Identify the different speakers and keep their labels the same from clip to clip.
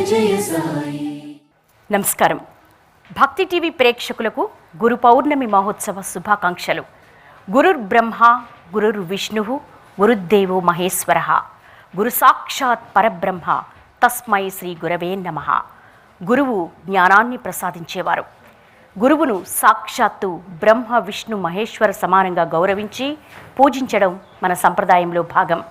Speaker 1: జయ సాయి.
Speaker 2: నమస్కారం. భక్తి టీవీ ప్రేక్షకులకు గురు పౌర్ణమి మహోత్సవ శుభాకాంక్షలు. గురుర్ బ్రహ్మ గురుర్ విష్ణువు గురుదేవో మహేశ్వరః గురు సాక్షాత్ పరబ్రహ్మ తస్మై శ్రీ గురవే నమః. గురువు జ్ఞానాన్ని ప్రసాదించేవారు. గురువును సాక్షాత్తు బ్రహ్మ విష్ణు మహేశ్వర సమానంగా గౌరవించి పూజించడం మన సంప్రదాయంలో భాగం.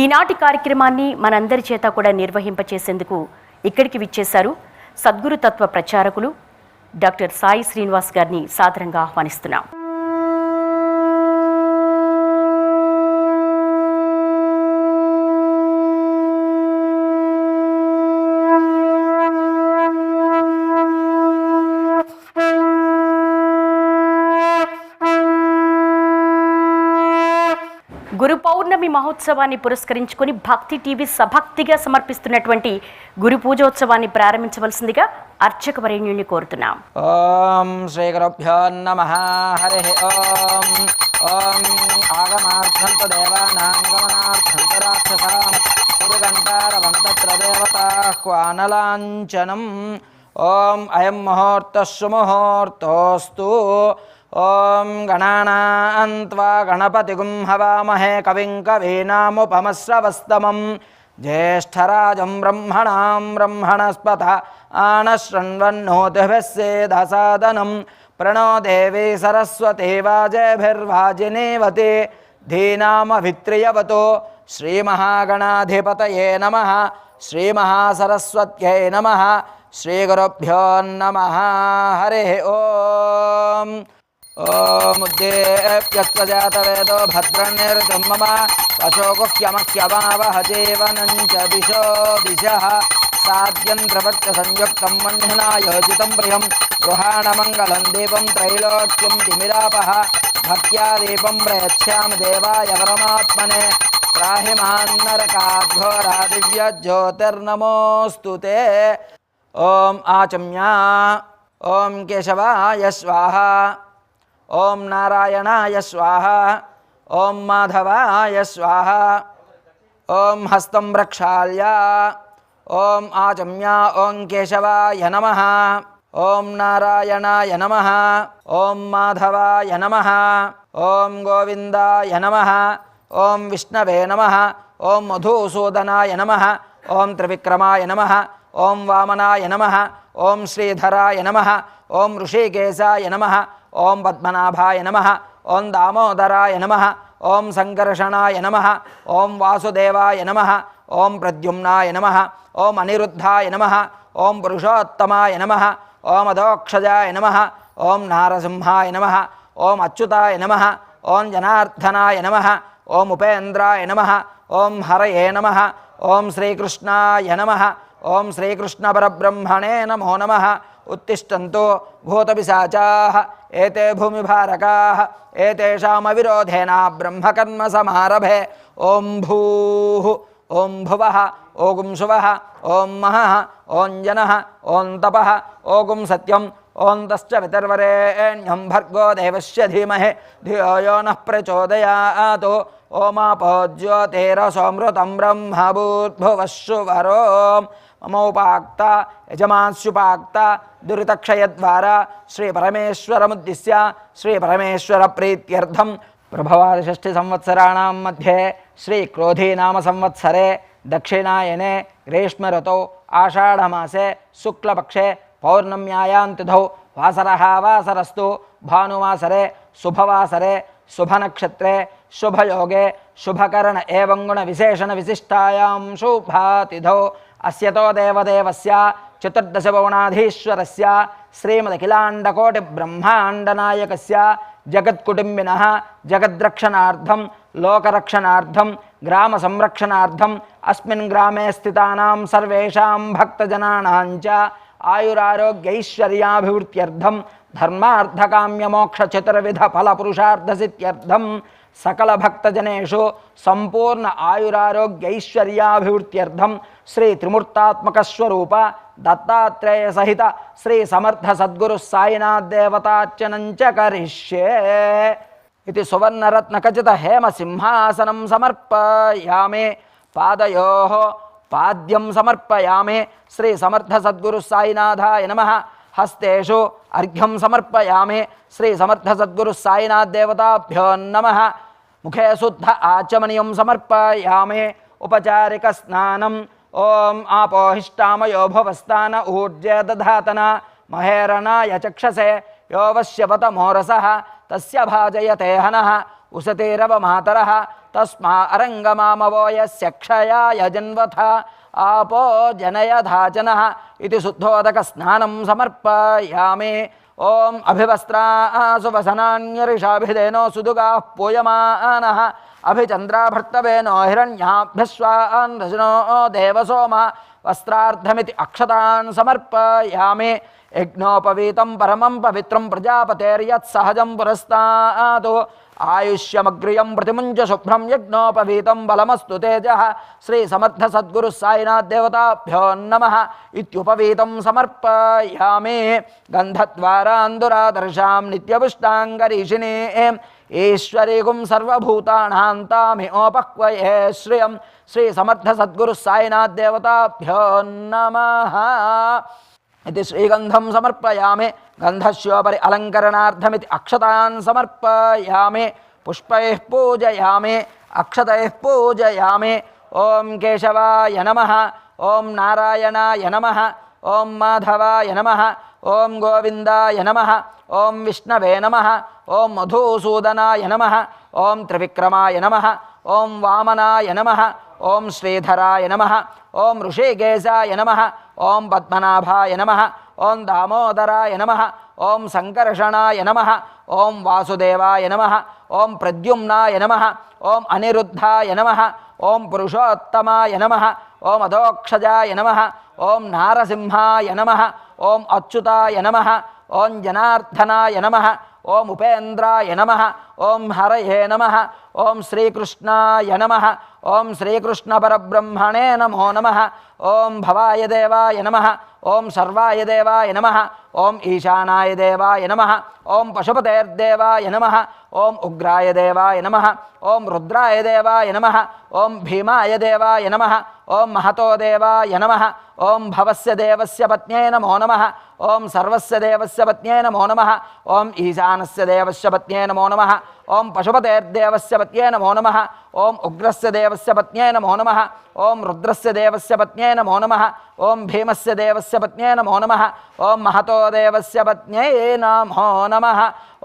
Speaker 2: ఈనాటి కార్యక్రమాన్ని మనందరి చేత కూడా నిర్వహింపచేసేందుకు ఇక్కడికి విచ్చేశారు సద్గురు తత్వ ప్రచారకులు డాక్టర్ సాయి శ్రీనివాస్ గారిని సాదరంగా ఆహ్వానిస్తున్నాం. గురు పౌర్ణమి మహోత్సవాన్ని పురస్కరించుకొని భక్తి టీవీ సభక్తిగా సమర్పిస్తున్నటువంటి గురు పూజోత్సవాన్ని ప్రారంభించవలసిందిగా అర్చక వరేణ్యుని కోరుతున్నాం.
Speaker 3: ఓం శ్రీ గురుభ్యో నమః. హరి ఓం. ఓం ఆగమార్థం దేవానాం గమనార్థం రాక్షసాం పురుగంటారవంతత్ర దేవతాహ్వానలాంఛనం. ఓం అయం ముహూర్తః సుముహూర్తోస్తు. ఓం గణానాం త్వా గణపతిగుం హవామహే కవిం కవీనాముపమశ్రవస్తమం జ్యేష్ఠరాజం బ్రహ్మణాం బ్రహ్మణస్పత ఆనశృణ్వన్నోతిభిస్సేదసాదనం ప్రణో దేవీ సరస్వతి వాజేభిర్వాజినీవతి ధీనామభిత్రియవతు. శ్రీమహాగణాధిపతయే నమః. శ్రీమహాసరస్వత్యై నమః. శ్రీగురుభ్యో నమః. హరి ఓం. ఓముద్దేప్యస్వజాతవేదో భద్రనిర్గం మమ వశోగుహ్యమహ్యమావహ జీవనం చ దిశో దిశః సాధ్యం ప్రవర్త్య సంయుక్తం వహ్నినా యోజితం ప్రియం గృహాణమంగళం దీపం త్రైలోక్యం తిమిరాపః భక్త్యా దీపం ప్రయచ్ఛామి దేవాయ పరమాత్మనే త్రాహి మాన్నరకాఘోరా దివ్య జ్యోతిర్నమోऽस्तु తే. ఓం ఆచమ్యా. ఓం కేశవాయ స్వాహా. ఓం నారాయణాయ స్వాహా. ఓం మాధవాయ స్వాహా. ఓం హస్తం ప్రక్షాళ్య. ఓం ఆచమ్య. ఓం కేశవాయ నమః. ఓం నారాయణాయ నమః. ఓం మాధవాయ నమః. ఓం గోవిందాయ నమః. ఓం విష్ణవే నమః. ఓం మధుసూదనాయ నమః. ఓం త్రివిక్రమాయ నమః. ఓం వామనాయ నమః. ఓం శ్రీధరాయ నమః. ఓం ఋషికేశాయ నమః. ఓం పద్మనాభాయ నమః. ఓం దామోదరాయ నమః. ఓం సంకర్షణాయ నమః. ఓం వాసుదేవాయ నమః. ఓం ప్రద్యుమ్నాయ నమః. ఓం అనిరుద్ధాయ నమః. ఓం పురుషోత్తమాయ నమః. ఓం అధోక్షజాయ నమః. ఓం నారసింహాయ నమః. ఓం అచ్యుతాయ నమః. ఓం జనార్దనాయ నమః. ఓం ఉపేంద్రాయ నమః. ఓం హరయే నమః. ఓం శ్రీకృష్ణాయ నమః. ఓం శ్రీకృష్ణ పరబ్రహ్మణే నమో నమః. ఉత్తిష్టంతు భూతపిశాచాః ఏతే భూమిభారకాః ఏతేషామవిరోధేన బ్రహ్మకర్మ సమారభే. ఓం భూః. ఓం భువః. ఓం శువః. ఓం మహః. ఓం జనః. ఓం తపః. ఓం సత్యం. ఓం తశ్చ పితర్వరేణ్యం భర్గో దేవస్య ధీమహి ధియో యో నః ప్రచోదయాత్. ఓమాపో జ్యోతిరసోమృతం బ్రహ్మభూద్భువస్సువరో మమోపాక్త యజమాన్స్యుపాక్త దురితక్షయద్వారా శ్రీ పరమేశ్వరముద్దిశ్య శ్రీ పరమేశ్వర ప్రీత్యర్థం ప్రభవాది 6 సంవత్సరాణం మధ్యే శ్రీ క్రోధీనామ సంవత్సరే దక్షిణాయనే గ్రీష్మఋతౌ ఆషాఢమాసే శుక్లపక్షే పౌర్ణమ్యాయాం తిథౌ వాసరః వాసరస్తు భానువాసరే శుభవాసరే శుభనక్షత్రే శుభయోగే శుభకరణ ఏవం గుణ విశేషణ విశిష్టాయాం శుభాతిథౌ అస్యతో దేవదేవస్య చతుర్దశభువనాధీశ్వరస్య శ్రీమదఖిలాండకోటి బ్రహ్మాండనాయకస్య జగత్కుటుంబినః జగద్రక్షణార్థం లోకరక్షణార్థం గ్రామ సంరక్షణార్థం అస్మిన్ గ్రామే స్థితానాం సర్వేషాం భక్తజనానాం చ ఆయురారోగ్యైశ్వర్యాభివృద్ధ్యర్థం ధర్మార్థకామ్యమోక్ష చతుర్విధ ఫలపురుషార్థసిద్ధ్యర్థం సకల భక్తజనేషు సంపూర్ణ ఆయురారోగ్యైశ్వర్యాభివృద్ధ్యర్థం శ్రీ త్రిమూర్తాత్మక స్వరూప దత్తాత్రేయ సహిత శ్రీ సమర్థ సద్గురు సాయినాథ్ దేవతార్చనం చ కరిష్యే. ఇది సువర్ణరత్న ఖచిత హేమ సింహాసనం సమర్పయామే. పాదయోః పాద్యం సమర్పయామే. శ్రీ సమర్థ సద్గురు సాయినాథాయ నమః. హస్తేషు అర్ఘ్యం సమర్పయామే. శ్రీ సమర్థ సద్గురు సాయినాథ్ దేవతాభ్యో నమః. ముఖే శుద్ధ ఆచమనీయం సమర్పయామే. ఉపచారిక స్నానం. ఓం ఆపోహిష్టామయో భవస్థాన ఊర్జే దధాతన మహేరణాయ చక్షసే యో వశ్యవత మోరసః తస్య భాజయతే హనః ఉసతీరవ మాతరః తస్మా అరంగమామవో యస్య క్షయాయ జన్వథ ఆపో జనయధాచనః. ఇది శుద్ధోదక స్నానం సమర్పయామే. ఓం అభివస్త్రా సువసనాన్యరిషాభిధేనో సుదుగాః పూయమానః అభిచంద్రాభర్తవేనో హిరణ్యాభ్యస్వాన్ రజనో దేవసోమ వస్త్రార్ధమితి అక్షతాన్ సమర్పయామే. యజ్ఞోపవీతం పరమం పవిత్రం ప్రజాపతేర్యత్ సహజం పురస్తాతు ఆయుష్యమగ్రియం ప్రతిముంచ శుభ్రం యజ్ఞోపవీతం బలమస్తు తేజః. శ్రీ సమర్థ సద్గురు సాయినాథ్ దేవతాభ్యో నమః. ఇత్యుపవీతం సమర్పయామే. గంధద్వారాందురాదర్శాం నిత్యపుష్టాంగరీషిణీ ఈశ్వరీగుం సర్వభూతానాం తామిఓపక్వయే శ్రియం. శ్రీ సమర్థ సద్గురు సాయినాథ్ దేవతాభ్యో నమః. ఇది శ్రీగంధం సమర్పయామే. గంధస్యోపరి అలంకరణార్థమితి అక్షతాన్ సమర్పయామే. పుష్పైః పూజయామే. అక్షతైః పూజయామే. ఓం కేశవాయ నమః. ఓం నారాయణాయ నమః. ఓం మాధవాయ నమః. ఓం గోవిందాయ నమః. ఓం విష్ణవే నమః. ఓం మధుసూదనాయ నమః. ఓం త్రివిక్రమాయ నమః. ఓం వామనాయ నమః. ఓం శ్రీధరాయ నమః. ఓం ఋషికేశాయ నమః. ఓం పద్మనాభాయ నమః. ఓం దామోదరాయ నమః. ఓం సంకర్షణాయ నమః. ఓం వాసుదేవాయ నమః. ఓం ప్రద్యుమ్నాయ నమః. ఓం అనిరుద్ధాయ నమః. ఓం పురుషోత్తమాయ నమః. ఓం అధోక్షజాయ నమః. ఓం నారసింహాయ నమః. ఓం అచ్యుతాయ నమః. ఓం జనార్దనాయ నమః. ఓం ఉపేంద్రాయ నమః. ఓం హరయే నమః. ఓం శ్రీకృష్ణాయ నమః. ఓం శ్రీకృష్ణ పరబ్రహ్మణే నమో నమః. ఓం భవాయ దేవాయ నమః. ఓం సర్వాయ దేవాయ నమః. ఓం ఈశానాయ దేవాయ నమః. ఓం పశుపతేర్దేవాయ నమః. ఓం ఉగ్రాయ దేవాయ నమః. ఓం రుద్రాయ దేవాయ నమః. ఓం భీమాయ దేవాయ నమః. ఓం మహతో దేవాయ నమః. ఓం భవస్య దేవస్య పత్న్యై నమో నమః. ఓం సర్వస్య దేవస్య పత్న్యై నమో నమః. ఓం ఈశానస్య దేవస్య పత్న్యై నమో నమః. ఓం పశుపతేర్దేవస్య పత్న్యై నమో నమః. ఓం ఉగ్రస్య దేవస్య పత్న్యై నమో నమః. ఓం రుద్రస్య దేవస్య పత్న్యై నమో నమః. ఓం భీమస్య దేవస్య పత్న్యై నమో నమః. ఓం మహతో దేవస్య పత్న్యై నమో నమః.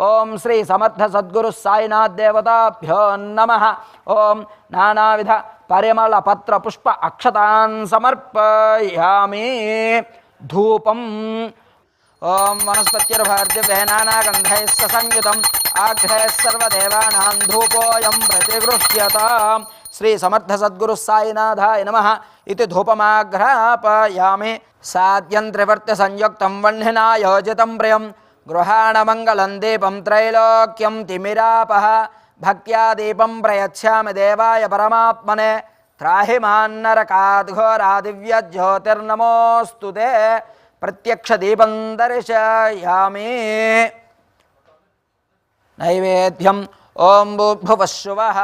Speaker 3: ఓం శ్రీ సమర్థ సద్గురు సాయినాథ్ దేవతాభ్యో నమః. ఓం నానావిధ పరిమళ పత్ర పుష్ప అక్షతాన్ సమర్పయామి. ధూపం. ఓం వనస్పత్యుర్భర్దిభ్యः నానాగంధైః సంయుతం ఆఘ్రైః సర్వదేవానాం ధూపోయం ప్రతిగృహ్యతాం. శ్రీ సమర్థ సద్గురు సాయినాథాయ నమః. ఇది ధూపమాఘ్రాపయామి. సాద్యం త్రివర్త్య సంయుక్తం వహ్నినా యోజితం ప్రియం గృహాణమంగళం దీపం త్రైలోక్యం తిమిరాపః. భక్త్యా దీపం ప్రయచ్ఛామి దేవాయ పరమాత్మనే. త్రాహి మాన్నరకాద్ఘోరాదివ్యజ్యోతిర్నమోऽस्तु తే. ప్రత్యక్ష దీపం దర్శయామి. నైవేద్యం. ఓం భూర్భువః.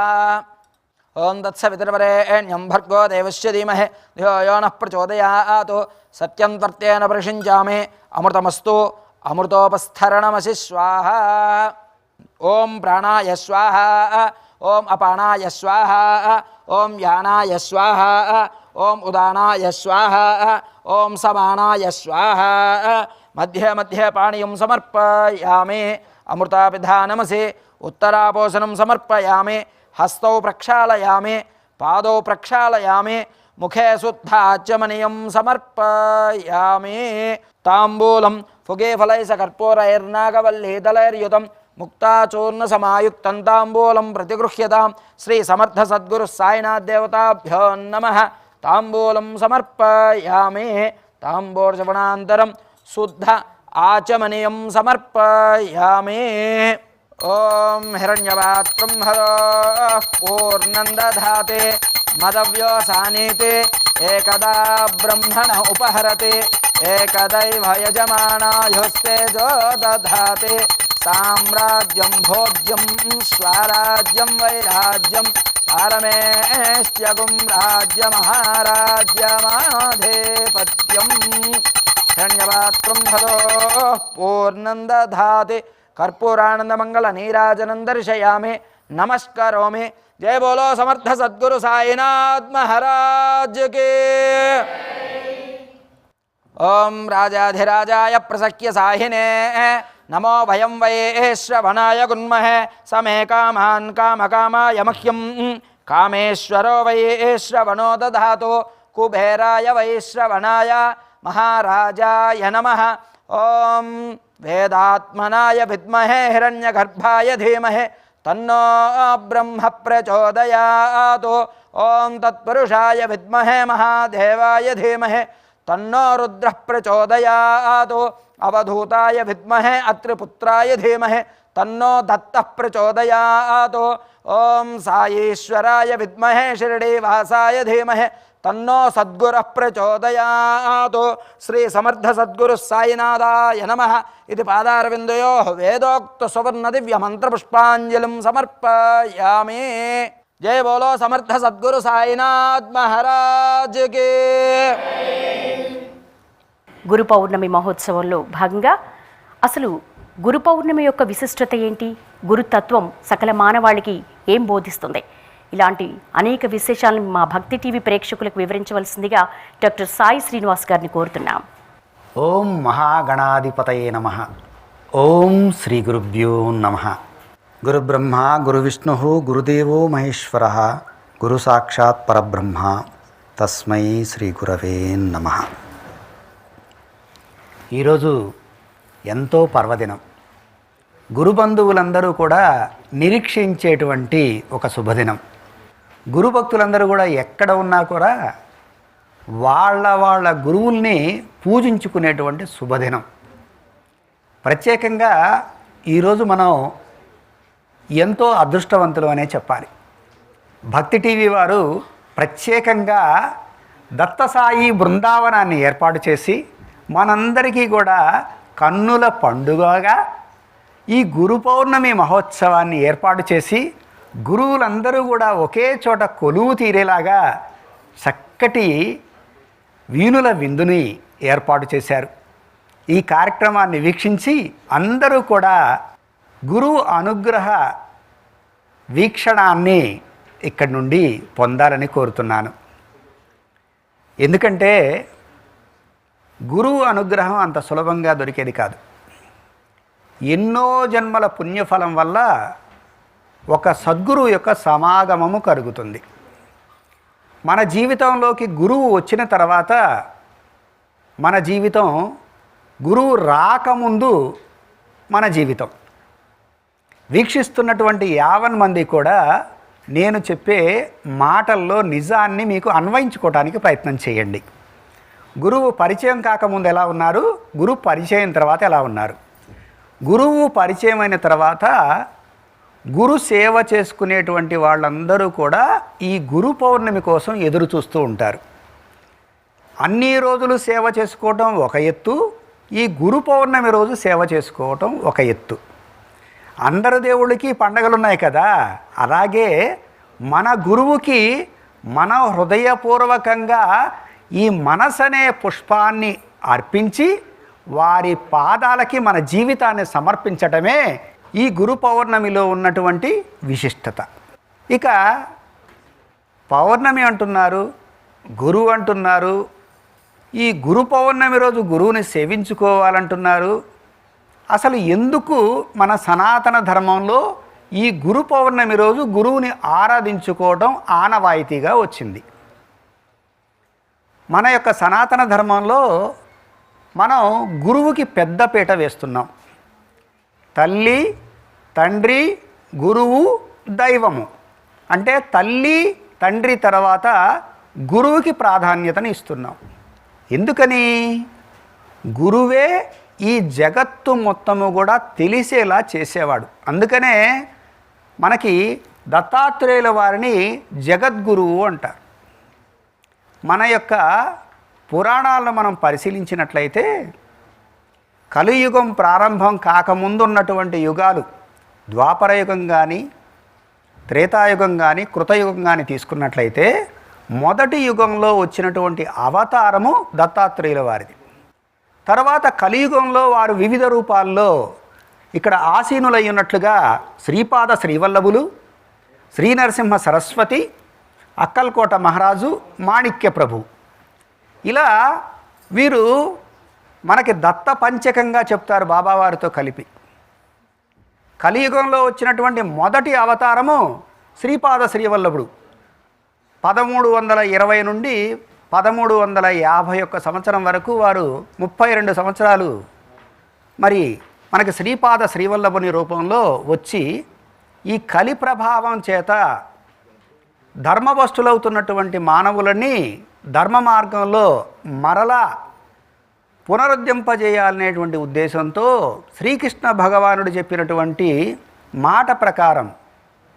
Speaker 3: ఓం తత్సవితుర్వరేణ్యం భర్గో దేవస్య ధీమహి ధియో యో నః ప్రచోదయాత్. సత్యం త్వర్తేన పరిషించామి. అమృతమస్తు. అమృతోపస్థరణమసి స్వాహ. ఓం ప్రాణాయ స్వాహ. ఓం అపానాయ స్వాహ. ఓం యానాయ స్వాహ. ఓం ఉదానాయ స్వాహ. ఓం సమానాయ స్వాహ. మధ్య మధ్య పాణీయం సమర్పయామి. అమృతాపిధానమసి. ఉత్తరాపోషణం సమర్పయామి. హస్తౌ ప్రక్షాళయామి. పాదౌ ప్రక్షాళయామి. ముఖే శుద్ధాచమనీయం సమర్పయామి. తాంబూలం ఫుగేఫలైః కర్పూరైర్నాగవల్లీదళైర్యుతం ముక్తాచూర్ణ సమాయుక్తం తాంబూలం ప్రతిగృహ్యతాం. శ్రీ సమర్థ సద్గురు సాయినాథ్ దేవతాభ్యో నమః. తాంబూలం సమర్పయామి. తాంబూలశ్రవణానంతరం శుద్ధ ఆచమనీయం సమర్పయామి. ఓం హిరణ్యపాత్రం హరోః పూర్ణం దధాతే मदव्योसानीते एकदा ब्रह्मण उपहरते एकदैव यजमानायुस्तेजो दधाते साम्राज्यं भोज्यं स्वराज्यं वैराज्यं पारमेष्ट्यगुं राज्यमहाराज्यमाधिपत्यं हिरण्यपात्रं भदो पूर्णं दधाति कर्पूरानंदमंगल दर्शयामि नमस्करोमि। जय बोलो समर्थ सद्गुरु साईनाथ महाराज के। ओम राजाधिराजाय प्रसख्य साहिने नमो भयं वै श्रवणाय गुन्महे समे कामान् कामकामाय मह्यं कामेश्वरो वै श्रवणो दधातु कुबेराय वै श्रवणाय महाराजाय नमः। ओम वेदात्मनाय विद्महे हिरण्यगर्भाय धीमहि तन्नो ब्रह्म प्रचोदयात्। ओम तत्पुरुषाय विद्महे महादेवाय धीमहि तन्नो रुद्रः प्रचोदयात्। अवधूताय विद्महे अत्रिपुत्राय धीमहि तन्नो दत्तः प्रचोदयात्। ओम साईश्वराय विद्महे शिरडीवासाय धीमहि तन्नो सद्गुरः प्रचोदयात्। श्री समर्थ सद्गुरु साईनाथाय नमः इति पादारविन्दयोः वेदोक्त सुवर्ण दिव्य मंत्र पुष्पांजलिं समर्पयामि। जय बोलो समर्थ सद्गुरु साईनाथ महाराज के।
Speaker 2: గురు పౌర్ణమి మహోత్సవంలో భాగంగా అసలు గురు పౌర్ణమి యొక్క విశిష్టత ఏంటి, గురుతత్వం సకల మానవాళికి ఏం బోధిస్తుంది, ఇలాంటి అనేక విశేషాలను మా భక్తి టీవీ ప్రేక్షకులకు వివరించవలసిందిగా డాక్టర్ సాయి శ్రీనివాస్ గారిని కోరుతున్నాం.
Speaker 1: ఓం మహాగణాధిపతయే నమః. ఓం శ్రీ గురుభ్యో నమః. గురు బ్రహ్మ గురు విష్ణు గురుదేవో మహేశ్వరః గురు సాక్షాత్ పరబ్రహ్మ తస్మై శ్రీ గురవే నమః. ఈరోజు ఎంతో పర్వదినం. గురు బంధువులందరూ కూడా నిరీక్షించేటువంటి ఒక శుభదినం. గురు భక్తులందరూ కూడా ఎక్కడ ఉన్నా కూడా వాళ్ళ గురువుల్ని పూజించుకునేటువంటి శుభదినం. ప్రత్యేకంగా ఈరోజు మనం ఎంతో అదృష్టవంతులు అనే చెప్పాలి. భక్తి టీవీ వారు ప్రత్యేకంగా దత్తసాయి బృందావనాన్ని ఏర్పాటు చేసి మనందరికీ కూడా కన్నుల పండుగగా ఈ గురు పౌర్ణమి మహోత్సవాన్ని ఏర్పాటు చేసి గురువులందరూ కూడా ఒకే చోట కొలువు తీరేలాగా చక్కటి వీణుల విందుని ఏర్పాటు చేశారు. ఈ కార్యక్రమాన్ని వీక్షించి అందరూ కూడా గురువు అనుగ్రహ వీక్షణాన్ని ఇక్కడి నుండి పొందాలని కోరుతున్నాను. ఎందుకంటే గురువు అనుగ్రహం అంత సులభంగా దొరికేది కాదు. ఎన్నో జన్మల పుణ్యఫలం వల్ల ఒక సద్గురువు యొక్క సమాగమము కలుగుతుంది. మన జీవితంలోకి గురువు వచ్చిన తర్వాత మన జీవితం గురువు రాకముందు మన జీవితం. వీక్షిస్తున్నటువంటి 50 మంది కూడా నేను చెప్పే మాటల్లో నిజాన్ని మీకు అన్వయించుకోవడానికి ప్రయత్నం చేయండి. గురువు పరిచయం కాకముందు ఎలా ఉన్నారు, గురువు పరిచయం తర్వాత ఎలా ఉన్నారు. గురువు పరిచయం అయిన తర్వాత గురు సేవ చేసుకునేటువంటి వాళ్ళందరూ కూడా ఈ గురు పౌర్ణమి కోసం ఎదురు చూస్తూ ఉంటారు. అన్ని రోజులు సేవ చేసుకోవటం ఒక ఎత్తు, ఈ గురు పౌర్ణమి రోజు సేవ చేసుకోవటం ఒక ఎత్తు. అందరు దేవుళ్ళకి పండగలు ఉన్నాయి కదా, అలాగే మన గురువుకి మన హృదయపూర్వకంగా ఈ మనసనే పుష్పాన్ని అర్పించి వారి పాదాలకి మన జీవితాన్ని సమర్పించటమే ఈ గురు పౌర్ణమిలో ఉన్నటువంటి విశిష్టత. ఇక పౌర్ణమి అంటున్నారు, గురువు అంటున్నారు, ఈ గురు పౌర్ణమి రోజు గురువుని సేవించుకోవాలంటున్నారు. అసలు ఎందుకు మన సనాతన ధర్మంలో ఈ గురు పౌర్ణమి రోజు గురువుని ఆరాధించుకోవడం ఆనవాయితీగా వచ్చింది? మన యొక్క సనాతన ధర్మంలో మనం గురువుకి పెద్దపీట వేస్తున్నాం. తల్లి, తండ్రి, గురువు, దైవము అంటే తల్లి తండ్రి తర్వాత గురువుకి ప్రాధాన్యతను ఇస్తున్నాం. ఎందుకని? గురువే ఈ జగత్తు మొత్తము కూడా తెలిసేలా చేసేవాడు. అందుకనే మనకి దత్తాత్రేయుల వారిని జగద్గురువు అంటారు. మన యొక్క పురాణాలను మనం పరిశీలించినట్లయితే కలియుగం ప్రారంభం కాకముందున్నటువంటి యుగాలు ద్వాపరయుగం కానీ త్రేతాయుగం కానీ కృతయుగం కానీ తీసుకున్నట్లయితే మొదటి యుగంలో వచ్చినటువంటి అవతారము దత్తాత్రేయుల వారిది. తర్వాత కలియుగంలో వారు వివిధ రూపాల్లో ఇక్కడ ఆసీనులై ఉన్నట్లుగా శ్రీపాద శ్రీవల్లభులు, శ్రీనరసింహ సరస్వతి, అక్కల్కోట మహారాజు, మాణిక్య ప్రభు, ఇలా వీరు మనకి దత్త పంచకంగా చెప్తారు బాబావారితో కలిపి. కలియుగంలో వచ్చినటువంటి మొదటి అవతారము శ్రీపాద శ్రీవల్లభుడు 1320 నుండి 1351 సంవత్సరం వరకు వారు 32 సంవత్సరాలు మరి మనకి శ్రీపాద శ్రీవల్లభుని రూపంలో వచ్చి ఈ కలి ప్రభావం చేత ధర్మభ్రష్టులవుతున్నటువంటి మానవులని ధర్మ మార్గంలో మరలా పునరుద్ధరింపజేయాలనేటువంటి ఉద్దేశంతో శ్రీకృష్ణ భగవానుడు చెప్పినటువంటి మాట ప్రకారం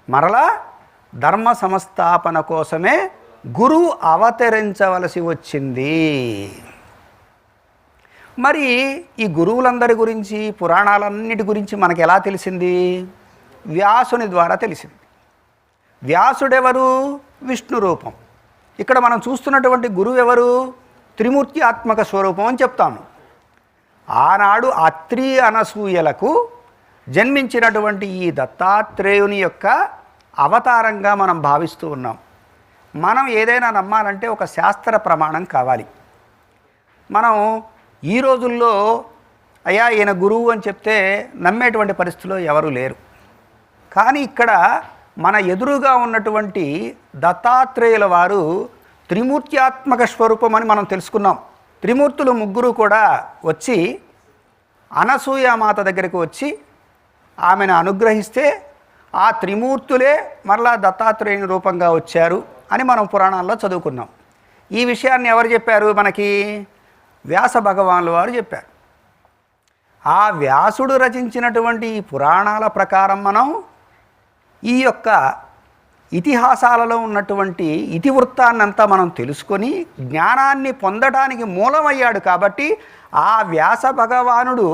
Speaker 1: మరలా ధర్మ సంస్థాపన కోసమే గురువు అవతరించవలసి వచ్చింది. మరి ఈ గురువులందరి గురించి పురాణాలన్నిటి గురించి మనకు ఎలా తెలిసింది? వ్యాసుని ద్వారా తెలిసింది. వ్యాసుడెవరు? విష్ణు రూపం. ఇక్కడ మనం చూస్తున్నటువంటి గురువు ఎవరు? త్రిమూర్తి ఆత్మక స్వరూపం అని చెప్తాము. ఆనాడు అత్రి అనసూయలకు జన్మించినటువంటి ఈ దత్తాత్రేయుని యొక్క అవతారంగా మనం భావిస్తూ ఉన్నాం. మనం ఏదైనా నమ్మాలంటే ఒక శాస్త్ర ప్రమాణం కావాలి. మనం ఈ రోజుల్లో అయ్యా ఈయన గురువు అని చెప్తే నమ్మేటువంటి పరిస్థితిలో ఎవరు లేరు. కానీ ఇక్కడ మన ఎదురుగా ఉన్నటువంటి దత్తాత్రేయుల వారు త్రిమూర్త్యాత్మక స్వరూపం అని మనం తెలుసుకున్నాం. త్రిమూర్తులు ముగ్గురు కూడా వచ్చి అనసూయామాత దగ్గరికి వచ్చి ఆమెను అనుగ్రహిస్తే ఆ త్రిమూర్తులే మరలా దత్తాత్రేయుని రూపంగా వచ్చారు అని మనం పురాణాల్లో చదువుకున్నాం. ఈ విషయాన్ని ఎవరు చెప్పారు మనకి? వ్యాస భగవానుల వారు చెప్పారు. ఆ వ్యాసుడు రచించినటువంటి ఈ పురాణాల ప్రకారం మనం ఈ యొక్క ఇతిహాసాలలో ఉన్నటువంటి ఇతివృత్తాన్నంతా మనం తెలుసుకొని జ్ఞానాన్ని పొందడానికి మూలమయ్యాడు. కాబట్టి ఆ వ్యాస భగవానుడు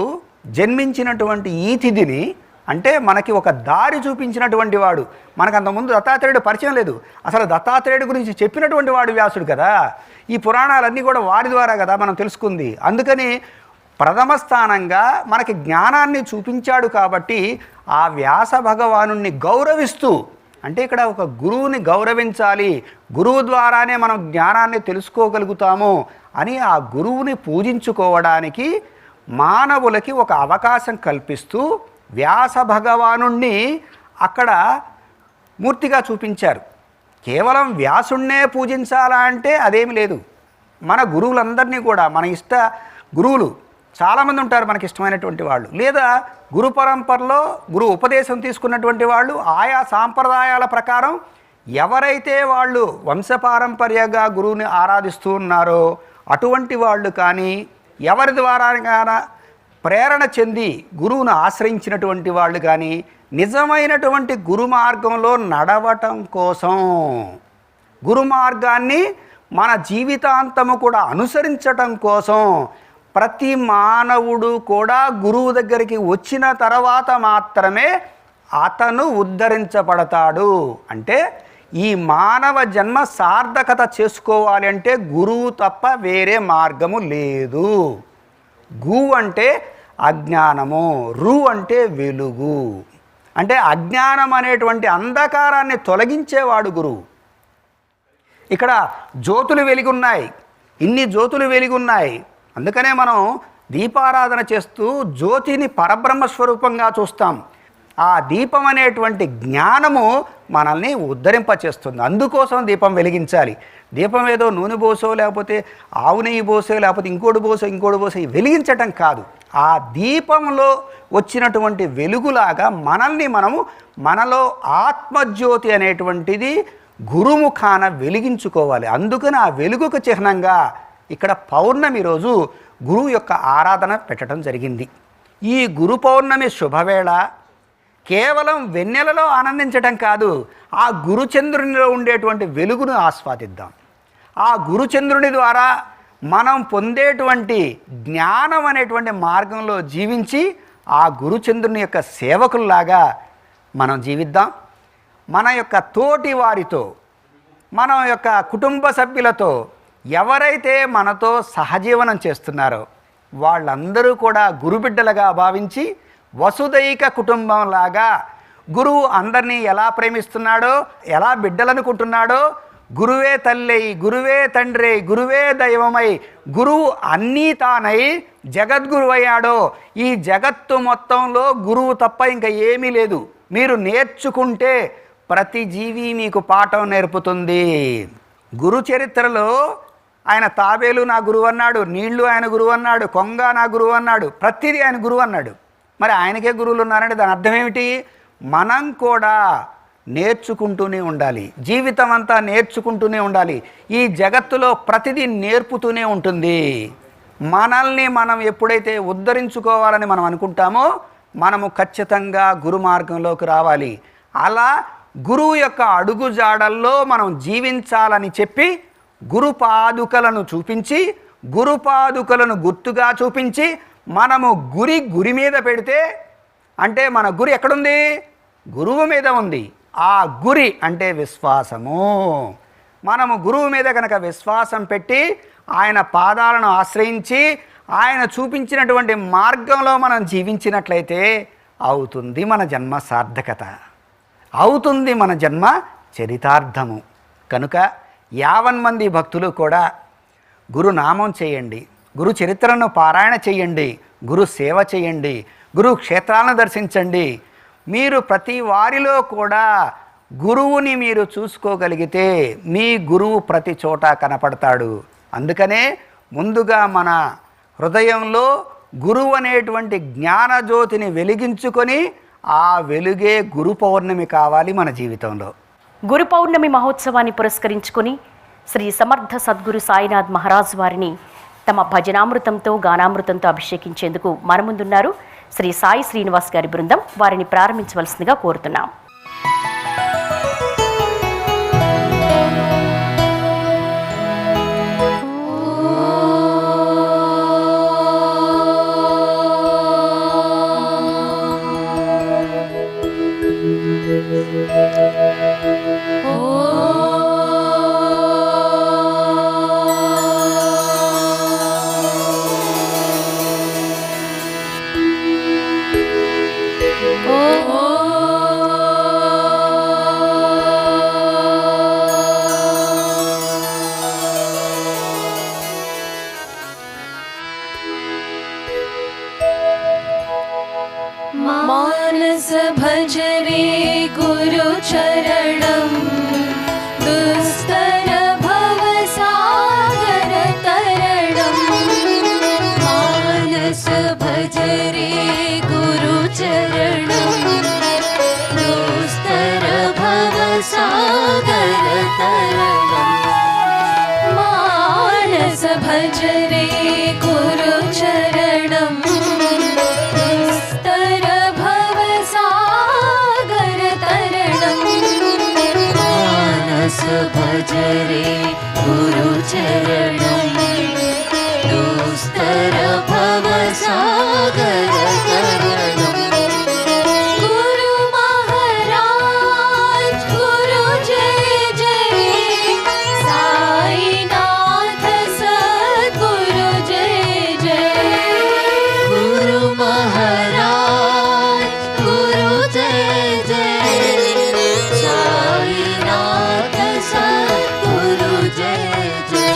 Speaker 1: జన్మించినటువంటి ఈ తిథిని అంటే మనకి ఒక దారి చూపించినటువంటి వాడు. మనకు అంతకుముందు దత్తాత్రేయుడు పరిచయం లేదు. అసలు దత్తాత్రేయుడు గురించి చెప్పినటువంటి వాడు వ్యాసుడు కదా. ఈ పురాణాలన్నీ కూడా వారి ద్వారా కదా మనం తెలుసుకుంది. అందుకని ప్రథమ స్థానంగా మనకి జ్ఞానాన్ని చూపించాడు. కాబట్టి ఆ వ్యాస భగవానుణ్ణి గౌరవిస్తూ, అంటే ఇక్కడ ఒక గురువుని గౌరవించాలి, గురువు ద్వారానే మనం జ్ఞానాన్ని తెలుసుకోగలుగుతాము అని ఆ గురువుని పూజించుకోవడానికి మానవులకి ఒక అవకాశం కల్పిస్తూ వ్యాస భగవానుణ్ణి అక్కడ మూర్తిగా చూపించారు. కేవలం వ్యాసుణ్ణే పూజించాలా అంటే అదేమి లేదు. మన గురువులందరినీ కూడా మన ఇష్ట గురువులు చాలామంది ఉంటారు, మనకి ఇష్టమైనటువంటి వాళ్ళు, లేదా గురు పరంపరలో గురు ఉపదేశం తీసుకున్నటువంటి వాళ్ళు ఆయా సాంప్రదాయాల ప్రకారం ఎవరైతే వాళ్ళు వంశపారంపర్యంగా గురువుని ఆరాధిస్తూ ఉన్నారో అటువంటి వాళ్ళు కానీ, ఎవరి ద్వారా ప్రేరణ చెంది గురువును ఆశ్రయించినటువంటి వాళ్ళు కానీ నిజమైనటువంటి గురు మార్గంలో నడవటం కోసం, గురు మార్గాన్ని మన జీవితాంతము కూడా అనుసరించటం కోసం ప్రతి మానవుడు కూడా గురువు దగ్గరికి వచ్చిన తర్వాత మాత్రమే అతను ఉద్ధరించబడతాడు. అంటే ఈ మానవ జన్మ సార్థకత చేసుకోవాలి అంటే గురువు తప్ప వేరే మార్గము లేదు. గు అంటే అజ్ఞానము, రు అంటే వెలుగు. అంటే అజ్ఞానం అనేటువంటి అంధకారాన్ని తొలగించేవాడు గురువు. ఇక్కడ జ్యోతులు వెలిగున్నాయి, ఇన్ని జ్యోతులు వెలిగున్నాయి. అందుకనే మనం దీపారాధన చేస్తూ జ్యోతిని పరబ్రహ్మస్వరూపంగా చూస్తాం. ఆ దీపం అనేటువంటి జ్ఞానము మనల్ని ఉద్ధరింపచేస్తుంది. అందుకోసం దీపం వెలిగించాలి. దీపం ఏదో నూనె పోసో లేకపోతే ఆవు నెయ్యి పోసో లేకపోతే ఇంకోటి పోసో వెలిగించటం కాదు. ఆ దీపంలో వచ్చినటువంటి వెలుగులాగా మనల్ని మనము మనలో ఆత్మజ్యోతి అనేటువంటిది గురుముఖాన వెలిగించుకోవాలి. అందుకని ఆ వెలుగుకు చిహ్నంగా ఇక్కడ పౌర్ణమి రోజు గురువు యొక్క ఆరాధన పెట్టడం జరిగింది. ఈ గురు పౌర్ణమి శుభవేళ కేవలం వెన్నెలలో ఆనందించటం కాదు, ఆ గురుచంద్రునిలో ఉండేటువంటి వెలుగును ఆస్వాదిద్దాం. ఆ గురుచంద్రుని ద్వారా మనం పొందేటువంటి జ్ఞానం అనేటువంటి మార్గంలో జీవించి ఆ గురుచంద్రుని యొక్క సేవకుల్లాగా మనం జీవిద్దాం. మన యొక్క తోటి వారితో, మన యొక్క కుటుంబ సభ్యులతో ఎవరైతే మనతో సహజీవనం చేస్తున్నారో వాళ్ళందరూ కూడా గురుబిడ్డలుగా భావించి వసుదైక కుటుంబంలాగా గురువు అందరినీ ఎలా ప్రేమిస్తున్నాడో, ఎలా బిడ్డలనుకుంటున్నాడో, గురువే తల్లై, గురువే తండ్రి, గురువే దైవమై, గురువు అన్నీ తానై జగద్గురువయ్యాడో, ఈ జగత్తు మొత్తంలో గురువు తప్ప ఇంకా ఏమీ లేదు. మీరు నేర్చుకుంటే ప్రతి జీవి మీకు పాఠం నేర్పుతుంది. గురు చరిత్రలో ఆయన తాబేలు నా గురువు అన్నాడు, నీళ్లు ఆయన గురువు అన్నాడు, కొంగ నా గురువు అన్నాడు, ప్రతిదీ ఆయన గురువు అన్నాడు. మరి ఆయనకే గురువులు ఉన్నారంటే దాని అర్థం ఏమిటి? మనం కూడా నేర్చుకుంటూనే ఉండాలి, జీవితం అంతా నేర్చుకుంటూనే ఉండాలి. ఈ జగత్తులో ప్రతిదీ నేర్పుతూనే ఉంటుంది. మనల్ని మనం ఎప్పుడైతే ఉద్ధరించుకోవాలని మనం అనుకుంటామో మనము ఖచ్చితంగా గురు మార్గంలోకి రావాలి. అలా గురువు యొక్క అడుగుజాడల్లో మనం జీవించాలని చెప్పి గురుపాదుకలను చూపించి, గురుపాదుకలను గుర్తుగా చూపించి మనము గురి మీద పెడితే, అంటే మన గురి ఎక్కడుంది? గురువు మీద ఉంది. ఆ గురి అంటే విశ్వాసము. మనము గురువు మీద కనుక విశ్వాసం పెట్టి ఆయన పాదాలను ఆశ్రయించి ఆయన చూపించినటువంటి మార్గంలో మనం జీవించినట్లయితే అవుతుంది మన జన్మ సార్థకత, అవుతుంది మన జన్మ చరితార్థము. కనుక 50 మంది భక్తులు కూడా గురునామం చేయండి, గురు చరిత్రను పారాయణ చేయండి, గురు సేవ చేయండి, గురు క్షేత్రాలను దర్శించండి. మీరు ప్రతి వారిలో కూడా గురువుని మీరు చూసుకోగలిగితే మీ గురువు ప్రతి చోట కనపడతాడు. అందుకనే ముందుగా మన హృదయంలో గురువు అనేటువంటి జ్ఞానజ్యోతిని వెలిగించుకొని ఆ వెలుగే గురు పౌర్ణమి కావాలి మన జీవితంలో.
Speaker 2: గురు పౌర్ణమి మహోత్సవాన్ని పురస్కరించుకొని శ్రీ సమర్థ సద్గురు సాయినాథ్ మహారాజ్ వారిని తమ భజనామృతంతో, గానామృతంతో అభిషేకించేందుకు మన ముందున్నారు శ్రీ సాయి శ్రీనివాస్ గారి బృందం. వారిని ప్రారంభించవలసిందిగా కోరుతున్నాం.
Speaker 4: मानस भज रे गुरु चरणं दुस्तर भव सागर तरणं मानस भज रे गुरु चरणं दुस्तर भव सागर तरणं मानस भज रे गुरु चरणं भज रे गुरु चरणं दुस्तर भव सागर तरणं गुरु महाराज गुरु जय जय साईनाथ सद्गुरु जय जय गुरु महाराज गुरु जय जय साईनाथ सद्गुरु जय जय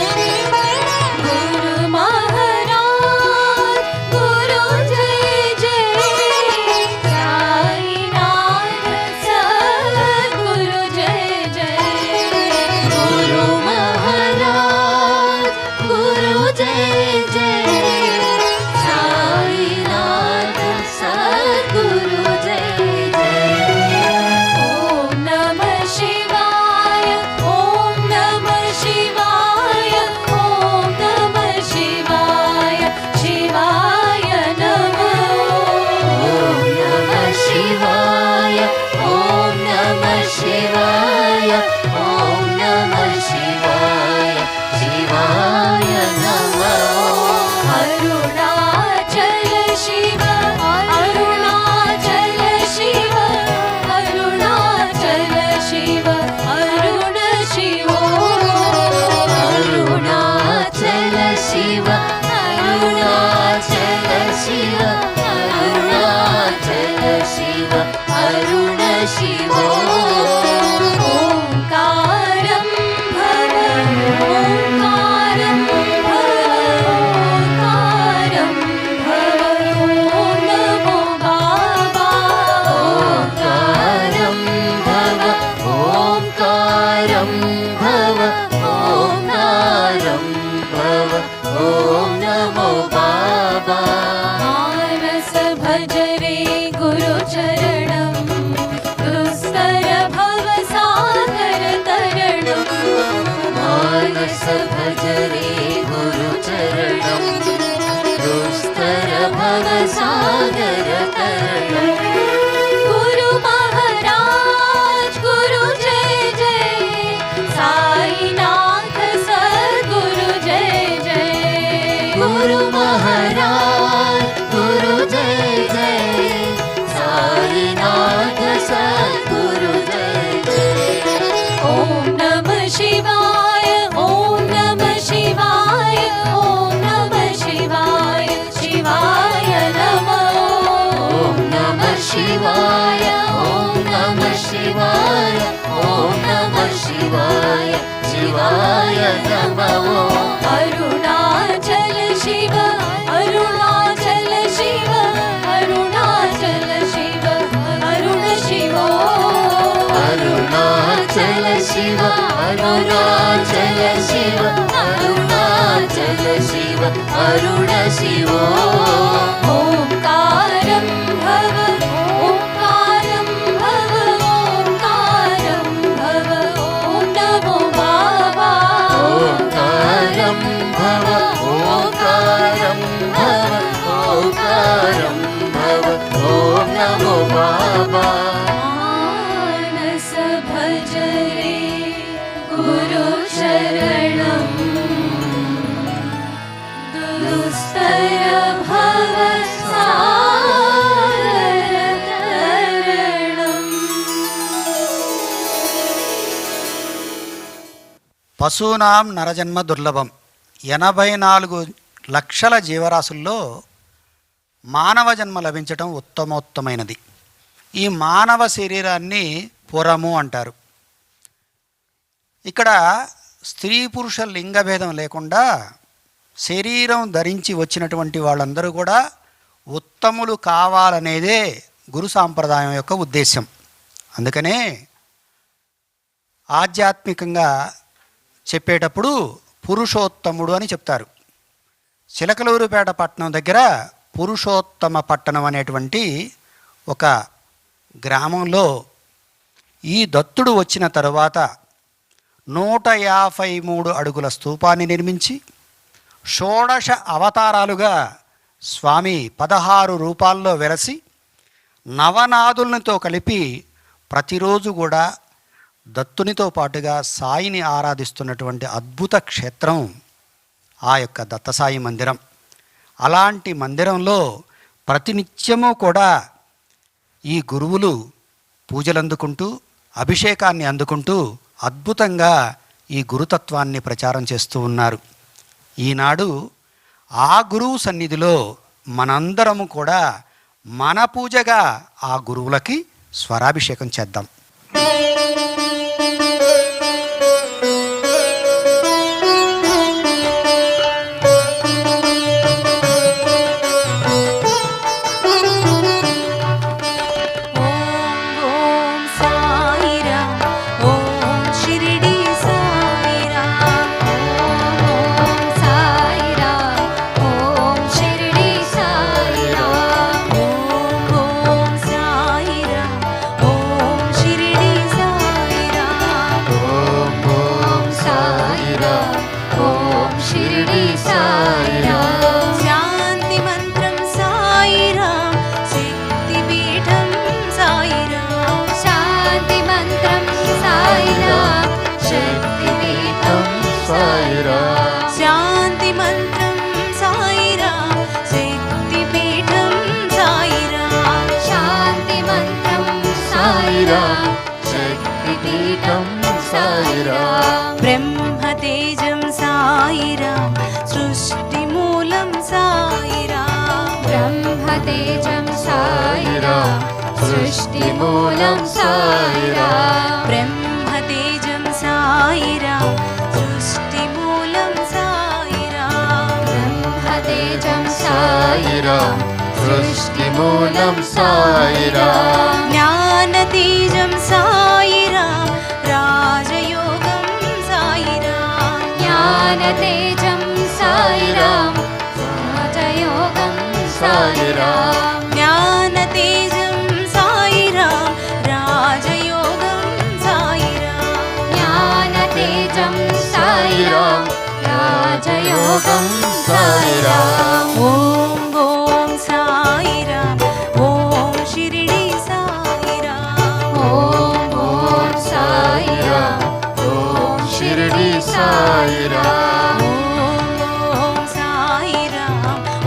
Speaker 4: भव ॐ नमो बाबा मानस भज रे गुरुचरणं दुस्तर भव सागर तरणं मानस भज रे गुरुचरणं दुस्तर भव सागर तरणं गुरु महाराज गुरु जय जय साईनाथ सद्गुरु जय जय गुरु महाराज गुरु जय जय साईनाथ सद्गुरु जय जय ओम नमः शिवाय ओम नमः शिवाय ओम नमः शिवाय शिवाय नमः ओम नमः शिवाय ओम नमः शिवाय ओम नमः शिवाय शिवाय नमः अरुणाचल शिव अरुणाचल शिव अरुणाचल शिव अरुण शिव अरुणाचल शिव अरुणाचल शिव अरुणाचल शिव अरुण शिव ओंकारं भव ओंकारं भव ओंकारं भव ॐ नमो बाबा ओंकारं भव ओंकारं भव ओंकारं भव ॐ नमो बाबा मानस भज रे गुरुचरणं दुस्तर भव सागर तरणम्
Speaker 1: పశూనాం నరజన్మ దుర్లభం. 84 లక్షల జీవరాశుల్లో మానవ జన్మ లభించటం ఉత్తమోత్తమైనది. ఈ మానవ శరీరాన్ని పురము అంటారు. ఇక్కడ స్త్రీ పురుష లింగభేదం లేకుండా శరీరం ధరించి వచ్చినటువంటి వాళ్ళందరూ కూడా ఉత్తములు కావాలనేదే గురు సాంప్రదాయం యొక్క ఉద్దేశం. అందుకనే ఆధ్యాత్మికంగా చెప్పేటప్పుడు పురుషోత్తముడు అని చెప్తారు. చిలకలూరుపేట పట్టణం దగ్గర పురుషోత్తమ పట్టణం అనేటువంటి ఒక గ్రామంలో ఈ దత్తుడు వచ్చిన తరువాత 153 అడుగుల స్తూపాన్ని నిర్మించి షోడశ అవతారాలుగా స్వామి 16 రూపాల్లో వెలసి నవనాదులతో కలిపి ప్రతిరోజు కూడా దత్తునితో పాటుగా సాయిని ఆరాధిస్తున్నటువంటి అద్భుత క్షేత్రం ఆ యొక్క దత్తసాయి మందిరం. అలాంటి మందిరంలో ప్రతినిత్యము కూడా ఈ గురువులు పూజలు అందుకుంటూ అభిషేకాన్ని అందుకుంటూ అద్భుతంగా ఈ గురుతత్వాన్ని ప్రచారం చేస్తూ ఉన్నారు. ఈనాడు ఆ గురువు సన్నిధిలో మనందరము కూడా మన పూజగా ఆ గురువులకి స్వరాభిషేకం చేద్దాం.
Speaker 4: ब्रह्मतेजं साईराम सृष्टिमूलं साईराम ब्रह्मतेजं साईराम सृष्टिमूलं साईराम ब्रह्मतेजं साईराम सृष्टिमूलं साईराम ब्रह्मतेजं साईराम सृष्टिमूलं साईराम ज्ञानतेजं साईराम राजयोगं साईराम ज्ञानतेजं
Speaker 5: రాజయోగం సాయిరాం.
Speaker 4: ఓం ఓం సాయిరాం. ఓం షిరిడి సాయిరాం.
Speaker 5: ఓం ఓం సాయిరాం. ఓం షిరిడి సాయిరాం.
Speaker 4: ఓం ఓం సాయిరాం.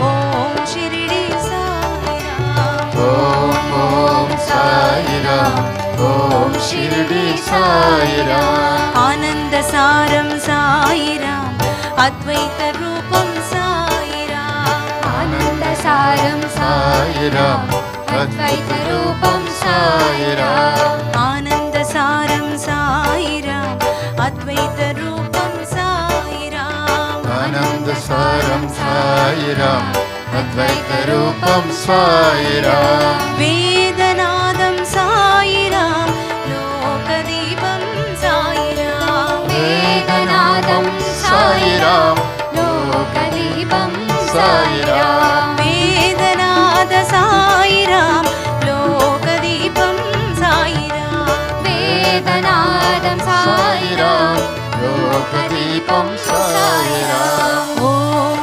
Speaker 4: ఓం షిరిడి సాయిరాం.
Speaker 5: ఓం ఓం సాయిరాం. ఓం షిరిడి సాయిరాం.
Speaker 4: ఆనంద సారం సాయిరాం. అద్వైత రూపం సాయిరాం.
Speaker 5: ఆనంద సారం సాయిరాం. అద్వైత రూపం సాయిరాం.
Speaker 4: ఆనంద సారం సాయిరాం. అద్వైత రూపం సాయిరాం.
Speaker 5: ఆనంద సారం సాయిరాం. అద్వైత రూపం సాయిరాం.
Speaker 4: వేదనాదం సాయిరాం. లోకదీపం సాయిరాం.
Speaker 5: వేదనాదం సాయిరాం. లోకదీపం సాయిరాం.
Speaker 4: వేదనాద సాయిరాం. లోకదీపం సాయిరాం.
Speaker 5: వేదనాదం సాయిరాం. లోకదీపం సాయిరాం.
Speaker 4: ఓం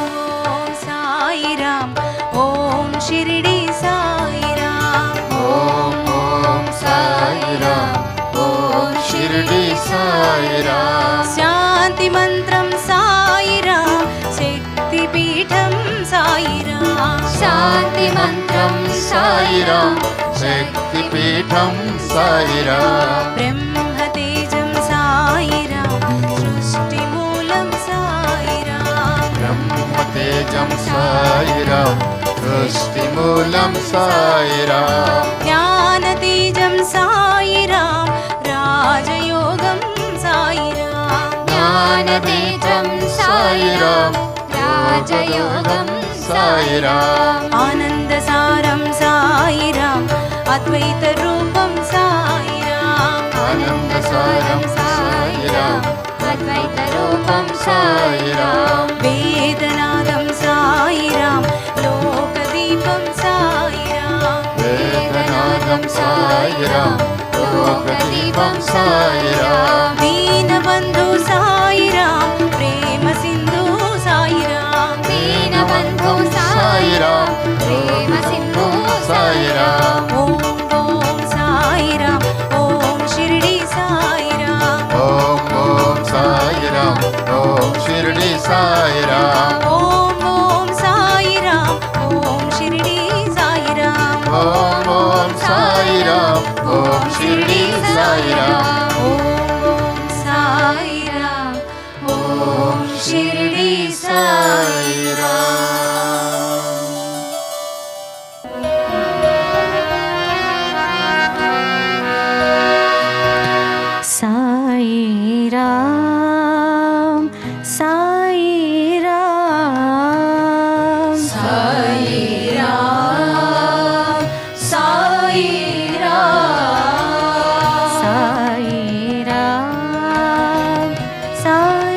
Speaker 4: సాయిరాం. ఓం షిరిడి సాయిరాం.
Speaker 5: ఓం ఓం సాయిరాం. ఓం షిరిడి సాయిరాం.
Speaker 4: శాంతి మంత్రం సాయిరాం. శక్తి పీఠం సాయిరాం.
Speaker 5: శాంతి మంత్రం సాయిరాం. శక్తి పీఠం సాయిరాం.
Speaker 4: బ్రహ్మ తేజం సాయిరాం. సృష్టి మూలం సాయిరాం.
Speaker 5: బ్రహ్మ తేజం సాయిరాం. సృష్టి మూలం సాయిరాం.
Speaker 4: జ్ఞాన తేజం సాయిరాం. రాజయోగం సాయిరాం.
Speaker 5: జ్ఞాన తేజం సాయిరాం. రాజయోగం సాయిరాం.
Speaker 4: ఆనంద సారం సాయిరాం. అద్వైత రూపం సాయిరాం.
Speaker 5: ఆనంద సారం సాయిరాం. అద్వైత రూపం సాయిరాం.
Speaker 4: వేదనాదం సాయిరాం. లోకదీపం సాయిరాం.
Speaker 5: వేదనాదం సాయిరాం. లోకదీపం సాయిరాం.
Speaker 4: దీనబంధు సాయిరాం. ప్రేమ సింధు సాయిరాం.
Speaker 5: దీనబంధు సాయిరాం. ప్రేమ సింధు సాయిరాం.
Speaker 4: ఓం ఓం సాయిరాం. ఓం షిరిడి సాయిరాం.
Speaker 5: ఓం ఓం సాయిరాం. ఓం షిరిడి సాయిరాం.
Speaker 4: ఓం ఓం సాయిరాం. ఓం షిరిడి సాయిరాం.
Speaker 5: ఓం ఓం సాయిరాం. ఓం షిరిడి సాయిరాం.
Speaker 4: ఓం సాయిరాం. ఓం షిరిడి సాయిరాం. సాయిరాం. సాయిరాం. సాయిరాం. సాయిరాం. సాయిరాం. సాయిరాం.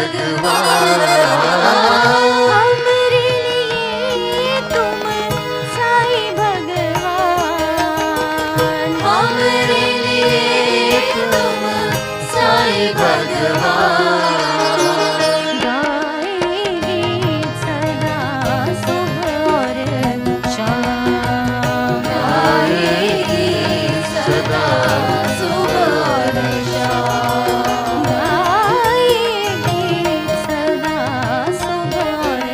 Speaker 5: भगवान
Speaker 4: हमारे लिए तुम साई भगवान हमारे लिए तुम साई भगवान गाएंगे सदा सुबह और शाम गाएंगे सदा सुबह और शाम गाएंगे सदा सुबह और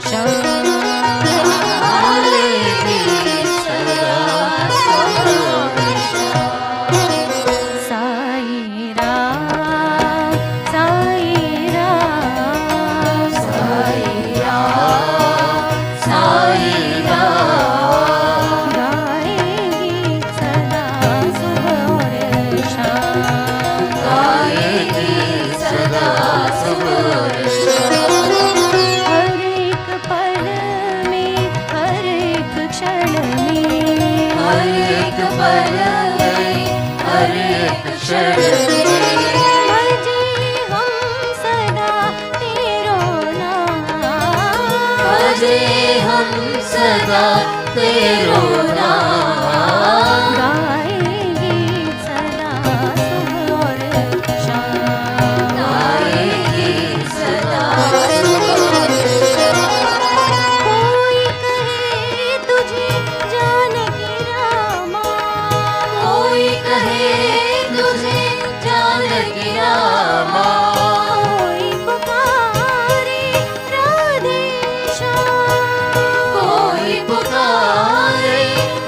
Speaker 4: शाम गाएंगे सदा सुबह और शाम साई राम साई राम साई राम साई राम गाएंगे सदा सुबह और शाम गाएंगे सदा सुबह और शाम हर एक पल में हर एक क्षण में हर एक पल में हर एक क्षण में भजे हम सदा तेरो नाम भजे हम सदा तेरो नाम गाएंगे सदा सुबह और शाम गाएंगे सदा सुबह और शाम कोई कहे तुझे जानकी रामा कोई कहे तुझे जानकी रामा कोई पुकारे राधे श्याम कोई पुकारे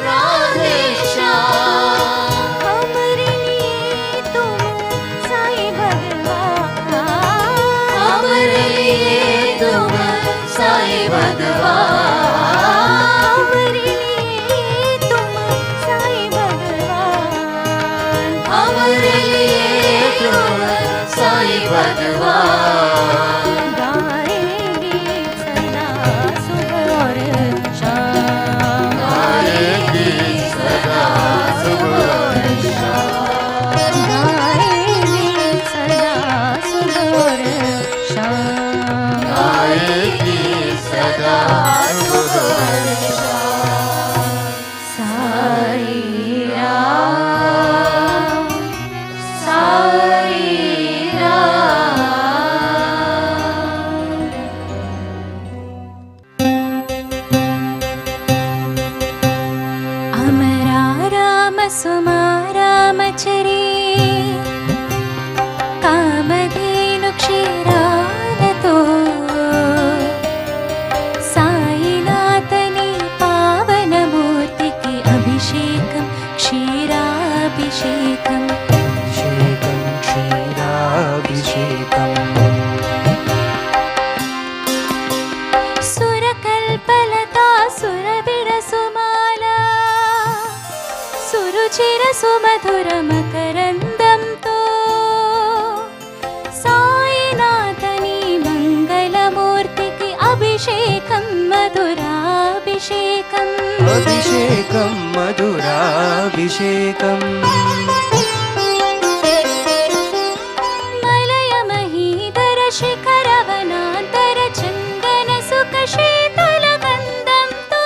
Speaker 4: राधे श्याम हमारे लिए तुम साई भगवान हमारे लिए तुम साई भगवान हमारे लिए तुम साई भगवान हमारे लिए तुम साई भगवान गाएंगे सदा सुबह और शाम गाएंगे सदा सुबह और शाम गाएंगे सदा सुबह और शाम गाएंगे सदा सुबह और शाम साई राम साई राम अमरा राम सुमा रामचरे कामधेनु क्षीरानतो साईनाथनी पावनमूर्तिకి अभिषेकं क्षीराभिषेकम्
Speaker 6: अभिषेकं क्षीराभिषेकम्
Speaker 4: सुरकल्पलता सुरविरसुमाला सुरुचिर सुमधुरमकरन्दंतो साईनाथनी मङ्गलमूर्तिకి अभिषेकं मधुराभिषेकम्
Speaker 6: अभिषेकं मधुराभिषेकम्
Speaker 4: मलय महीधर शिखरवनान्तर चन्दन सुख शीतल गन्धंतो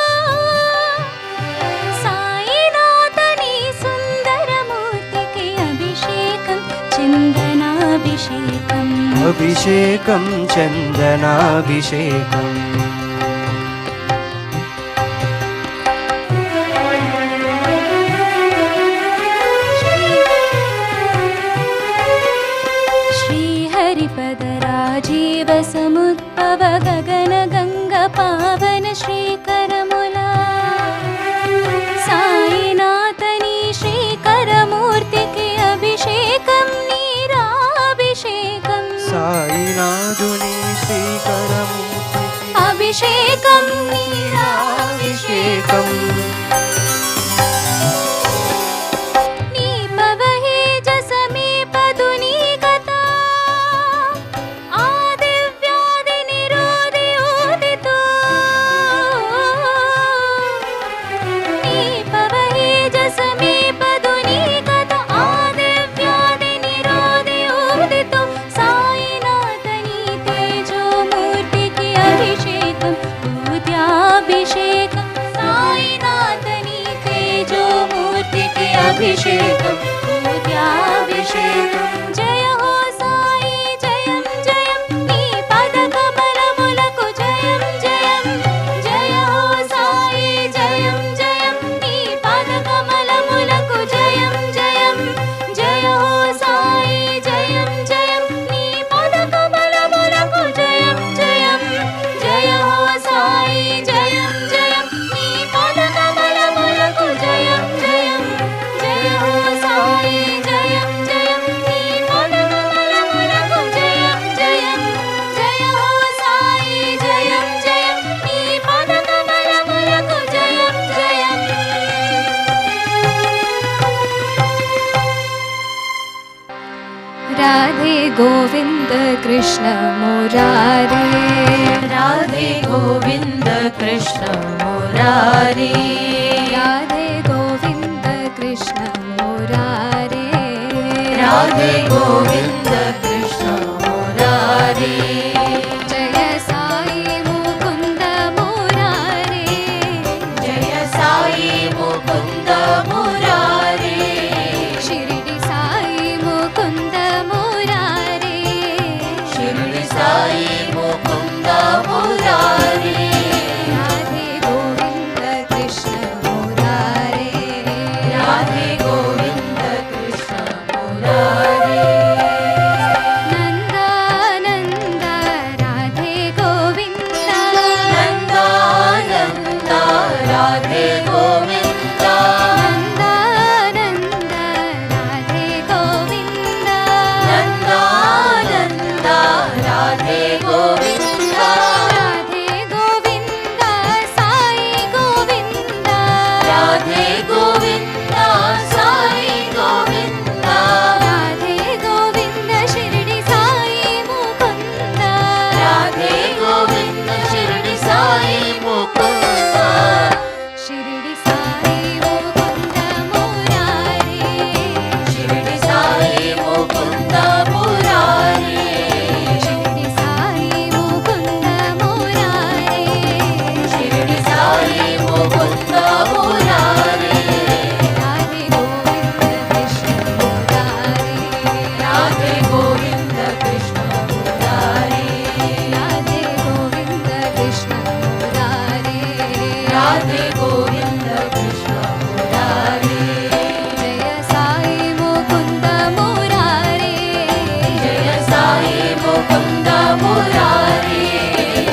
Speaker 4: साईनाथनी सुन्दर मूर्तिకి अभिषेकं चन्दनाभिषेकम्
Speaker 6: अभिषेकं चन्दनाभिषेकम्
Speaker 4: श्रीहरिपदराजीव समुद्भव गगन गंगा पावन श्रीकरमुला साईनाथनी श्रीकरमूर्तिకి अभिषेकं नीराभिषेकम्
Speaker 6: साईनाथुनी श्रीकरमूर्तिకి
Speaker 4: अभिषेकं नीराभिषेकम् नीपवहे जसमीपदुनी गता आदिव्याधि निरोधितो नीपवहे जसमीपदुनी गता आदिव्याधि निरोधितो साईनाथनी పూజాభిషేకం సాయినాథని తేజోమూర్తికి అభిషేకం పూజాభిషేకం జయ హో సాయి జయం జయం నీ పద కమలములకు జయం జయం జయ హో సాయి జయం జయం నీ పద కమలములకు జయం జయం జయ హో సాయి జయం జయం నీ పద కమలములకు జయం జయం జయ హో సాయి జయం జయం నీ పద కమలములకు జయం జయం జయ హో సాయి జయం జయం నీ పద కమలములకు జయం జయం జయ హో సాయి జయం జయం నీ పద కమలములకు జయం జయం राधे गोविंद कृष्ण मुरारे राधे गोविंद कृष्ण मुरारे राधे गोविंद कृष्ण मुरारे राधे गोविंद कृष्ण मुरारे जय साई मुकुंद मुरारे जय साई मुकुंद मुरारे शिरडी साई मुकुंद मुरारे शिरडी साई मुकुंद मुरारे राधे गोविंद कृष्ण मुरारे राधे गोविंद कृष्ण मुरारे नंदानंद राधे गोविंद नंदानंद राधे गोविंद नंदानंद राधे गोविंद नंदानंद राधे गोविंद राधे गोविंद साई गोविंद राधे गोविंद साई गोविंद राधे गोविंद शिरडी साई मुकुंद राधे गोविंद शिरडी साई मुकुंद शिरडी साई मुकुंद मुरारे शिरडी साई मुकुंद मुरारे शिरडी साई मुकुंद मुरारे शिरडी साई मुकुंद मुरारे राधे गोविंद कृष्ण मुरारे राधे गोविंद कृष्ण मुरारे राधे गोविंद कृष्ण मुरारे राधे गोविंद कृष्ण मुरारे जय साई मुकुंद मुरारे जय साई मुकुंद मुरारे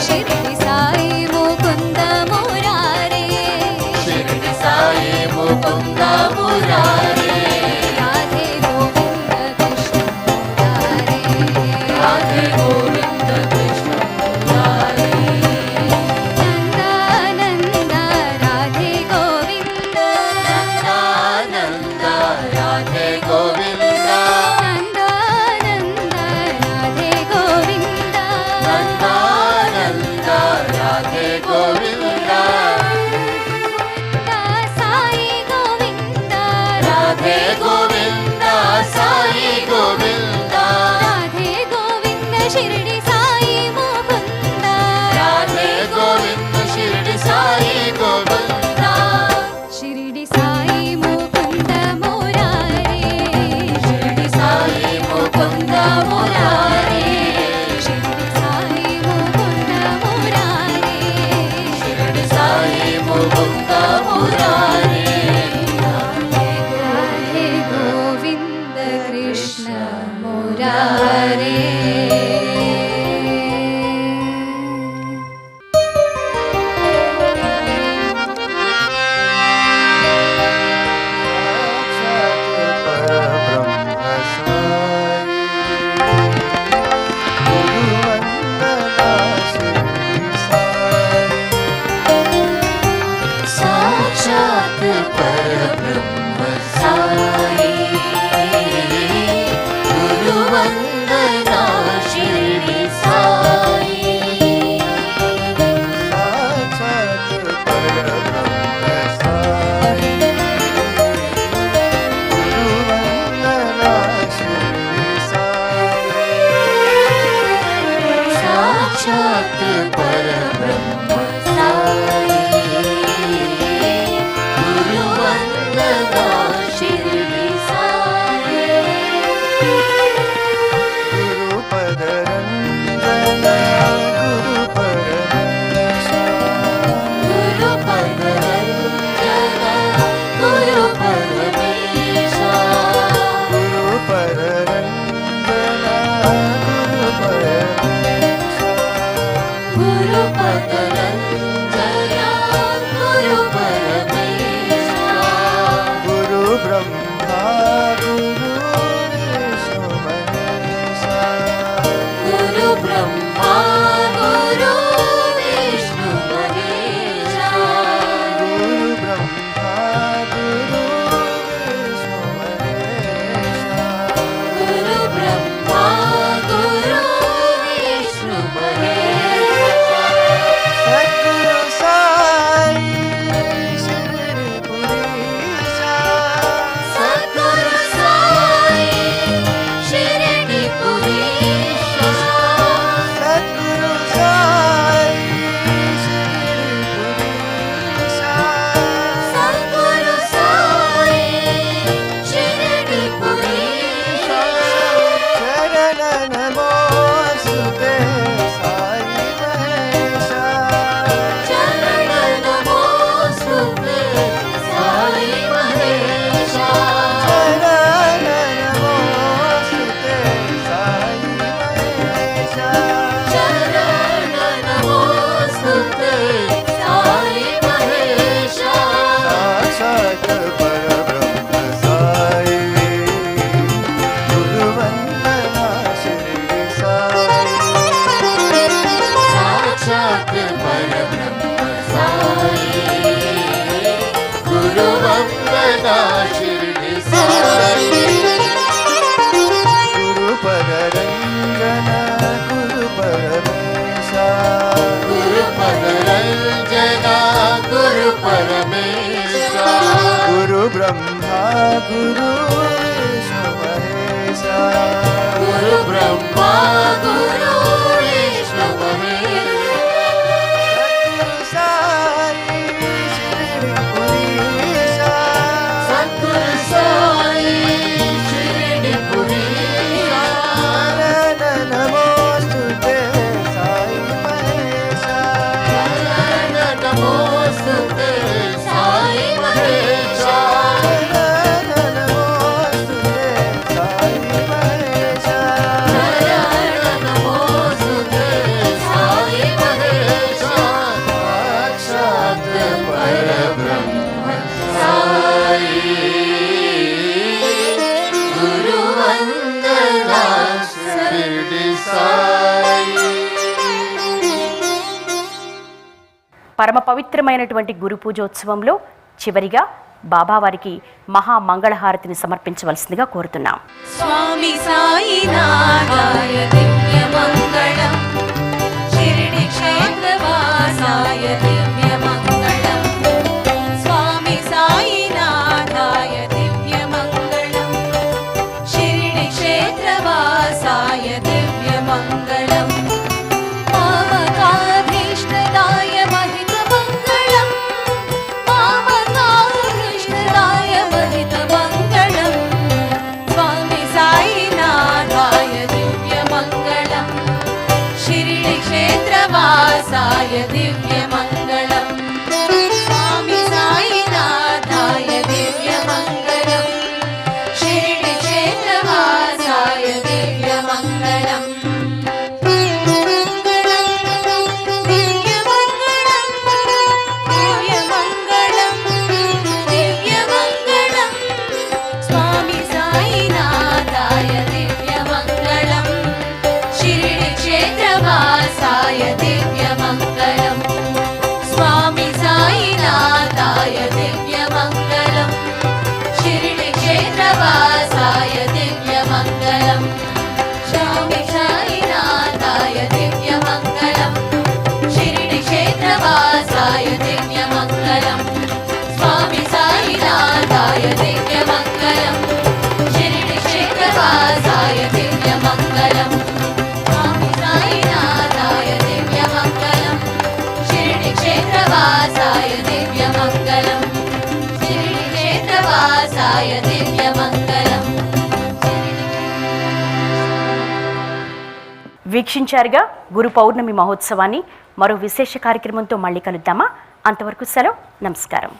Speaker 4: शिरडी साई मुकुंद मुरारे शिरडी साई मुकुंद मुरारे राधे गोविंद कृष्ण मुरारे राधे गोविंद कृष्ण मुरारे नंदानंद राधे गोविंद नंदानंद राधे गोविंद नंदानंद राधे गोविंद नंदानंद राधे गोविंद साई गोविंद राधे गोविंद साई गोविंद राधे गोविंद शिरडी साई मुकुंद राधे गोविंद शिरडी साई गोविंद शिरडी साई मुकुंद मुरारे शिरडी साई मुकुंद मुरारे शिरडी साई मुकुंद मुरारे शिरडी साई मुकुंद मुरारे राधे गोविंद कृष्ण मुरारे साक्षात् परब्रह्म साई गुरुवंदना शिरडी साई
Speaker 6: साक्षात् परब्रह्म साई गुरुवंदना शिरडी साई
Speaker 4: साक्षात् परब्रह्म परब्रह्म साई गुरु वंदना शिरडी साई
Speaker 6: गुरुपद रंजन गुरु परमेश
Speaker 4: गुरुपद रंजन गुरु परमेश
Speaker 6: गुरुपद रंजन गुरु परमेश
Speaker 4: गुरुपद रंजन गुरु परमेश
Speaker 6: गुरु ब्रह्मा गुरु विष्णु महेश
Speaker 4: गुरु ब्रह्मा गुरु विष्णु महेश
Speaker 6: गुरु ब्रह्मा गुरु विष्णु महेश
Speaker 4: गुरु ब्रह्मा गुरु विष्णु महेश
Speaker 6: सद्गुरु साई शिरडी पुरीशा
Speaker 4: सद्गुरु साई शिरडी पुरीश
Speaker 6: सद्गुरु साई शिरडी पुरीशा
Speaker 4: सद्गुरु साई शिरडी पुरीश
Speaker 6: चरण नमोस्तुते साई महेशा
Speaker 4: चरण नमोस्तुते साई महेश
Speaker 6: चरण नमोस्तुते साई महेशा
Speaker 4: चरण नमोस्तुते साई महेश
Speaker 6: साक्षात् परब्रह्म साई गुरु वंदना शिरडी साई
Speaker 4: साक्षात् परब्रह्म साई गुरु वंदना शिरडी साई
Speaker 6: गुरुपद रंजन गुरु परमेशा
Speaker 4: गुरुपद रंजना गुरु परमेश
Speaker 6: गुरु ब्रह्मा गुरु विष्णु महेशा
Speaker 4: गुरु ब्रह्मा गुरु विष्णु महेश
Speaker 6: सद्गुरु साई शिरडी पुरीशा
Speaker 4: सद्गुरु साई शिरडी पुरीश
Speaker 6: चरण नमोस्तुते साई महेशा
Speaker 4: चरण नमोस्तुते साई महेश
Speaker 6: चरण नमोस्तुते साई महेशा
Speaker 4: चरण नमोस्तुते साई महेश
Speaker 6: साक्षात्
Speaker 4: परब्रह्म साई गुरु वंदना शिरडी साई
Speaker 2: పరమ పవిత్రమైనటువంటి గురు పూజోత్సవంలో చివరిగా బాబావారికి మహా మంగళహారతిని సమర్పించవలసిందిగా కోరుతున్నాం.
Speaker 4: स्वामी साईनाथाय दिव्यमङ्गलम् शिरडी क्षेत्रवासाय दिव्यमङ्गलम् स्वामी साईनाथाय दिव्यमङ्गलम् शिरडी क्षेत्रवासाय दिव्यमङ्गलम् मामकाभीष्टदाय महितमङ्गलम् मामकाभीष्टदाय महितमङ्गलम् स्वामी साईनाथाय दिव्यमङ्गलम् शिरडी क्षेत्रवासाय दिव्यमङ्गलम् स्वामी साईनाथाय दिव्यमङ्गलम् शिरडी क्षेत्रवासाय दिव्यमङ्गलम् दिव्यमङ्गलम् स्वामी साईनाथाय दिव्यमङ्गलम् शिरडी क्षेत्रवासाय दिव्यमङ्गलम् स्वामी साईनाथाय दिव्यमङ्गलम् शिरडी क्षेत्रवासाय दिव्यमङ्गलम् स्वामी साईनाथाय दिव्यमङ्गलम् शिरडी क्षेत्रवासाय दिव्यमङ्गलम् स्वामी साईनाथाय दिव्यमङ्गलम् शिरडी क्षेत्रवासाय दिव्यमङ्गलम् स्वामी साईनाथाय दिव्यमङ्गलम् క్షేత్రవాసాయ దివ్యమంగళం క్షేత్రవాసాయ దివ్యమంగళం.
Speaker 2: వీక్షించారుగా గురు పౌర్ణమి మహోత్సవాన్ని. మరో విశేష కార్యక్రమంతో మళ్ళీ కలుద్దామా? అంతవరకు సెలవు. నమస్కారం.